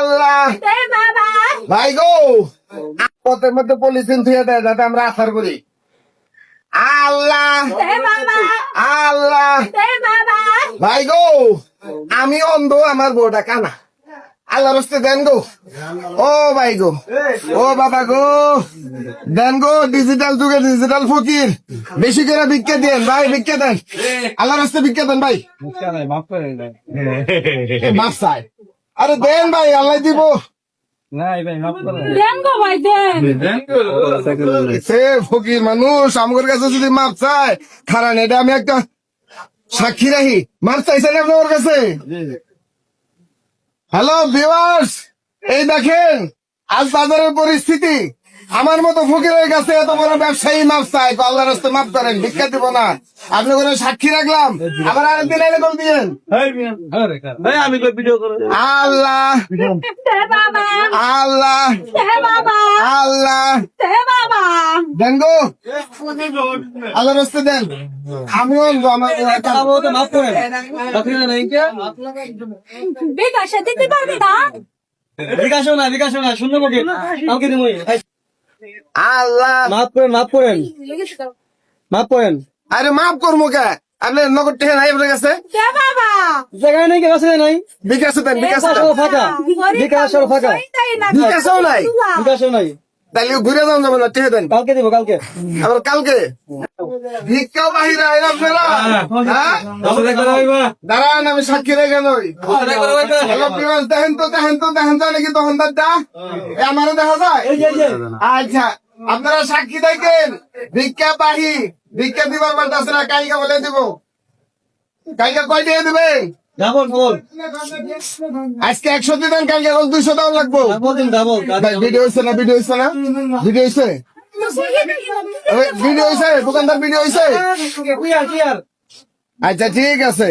আল্লাহ ভাই গো, পথের মধ্যে পলিথিন থুয়ে দেয় যাতে আমরা আসার করি। আল্লাহ আল্লাহ ভাই গো, আমি অন্ধ, আমার বউটা কানা। আল্লাহ রস্তে দেন গো। ও ভাই গো, ও বাবা গো, দেন গো। ডিজিটাল যুগে ডিজিটাল ফকির, বেশি করে ভিক্ষা দেন ভাই, ভিক্ষা দেন। আল্লাহ রস্তে ভিক্ষা দেন ভাই। মাফ চাই, আরে দেন ভাই, আল্লাহ দিব। ফকির মানুষ আমার কাছে যদি মাপ চায়, খারান এটা আমি একটা সাক্ষী রাখি। মাপ চাইছেন আপনি ওর কাছে? হ্যালো ভিউয়ার্স, এই দেখেন আজ বাজারের পরিস্থিতি। আমার মতো ফকিরের কাছে এত বড় ব্যবসায়ী মাপ চায়, আল্লাহর রাস্তে মাপ করেন, ভিক্ষা দিব না। আপনি করে সাক্ষী রাখলাম, আবার আরেকদিন এলে কল দিয়েন। আল্লাহ আল্লাহ আল্লাহ দেন গো, আল্লাহর রাস্তে দেন। আমিও আমার আল্লাহ মাফ করেন। আরে মাফ করবো কে? আপনি নগদ টেহে নাই আপনার কাছে? জায়গায় নাই, কাছে নাই। বিকাশে দেন, বিকাশে ফাঁকা, বিকাশও ফাঁকা, বিকাশও নাই, বিকাশও নাই। তাহলে ঘুরে যান, যাবেন না, টেহে দেন। কালকে দিব, কালকে, আবার কালকে। ভিক্ষাও বাহিরে আইন আপনারা। দাঁড়ান, আমি সাক্ষী রেখে নই। দেখেন তো, দেখেন তো, দেখেন তো নাকি তখন দাদা আমারও দেখা যায়। আচ্ছা, আপনারা সাক্ষী দেখেন, ভিক্ষা বাহি, ভিক্ষা দিবার পারতেছে না, কাইকা বলে দিব। কাইকা কয় দিয়ে দিবেন? আজকে 100 দিবেন, কালকে 200 দেওয়া লাগবো। ভিডিও হয়েছে না? ভিডিও হয়েছে না? ভিডিও হয়েছে? ভিডিও হয়েছে? দোকানদার ভিডিও হয়েছে? আচ্ছা ঠিক আছে।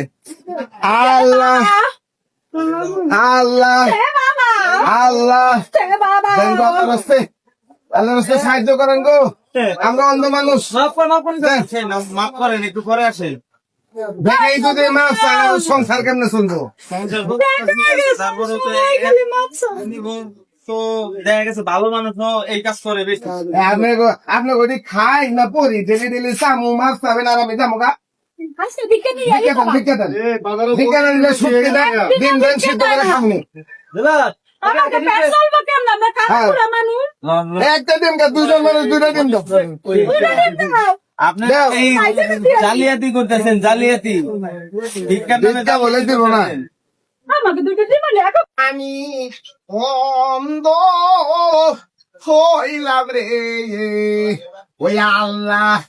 আল্লাহ আল্লাহ আল্লাহ আল্লাহ রাস্তায় সাহায্য করেন গো, আমরা অন্ধ মানুষ। মাফ করেন, একটু পরে আসেন। এই যদি মাফ চান, সংসার কেমনে শুনবো? তো দেখা গেছে ভালো মানুষ এই কাজ করে বেশি। আপনার ওটি খাই না পরি, ডেলি ডেলি চামু মাছ চাবেন আর আমি যাবো গা। দিন দেন সিদ্ধ করে খাবনি। একটা ডিম কা, দুজন মানুষ দুইটা ডিম দাও। আপনি জালিয়াতি করতেছেন, জালিয়াতি। ভিক্ষা বলে দিব না। আমি অন্ধ হইলাম রে, ওই আল্লাহ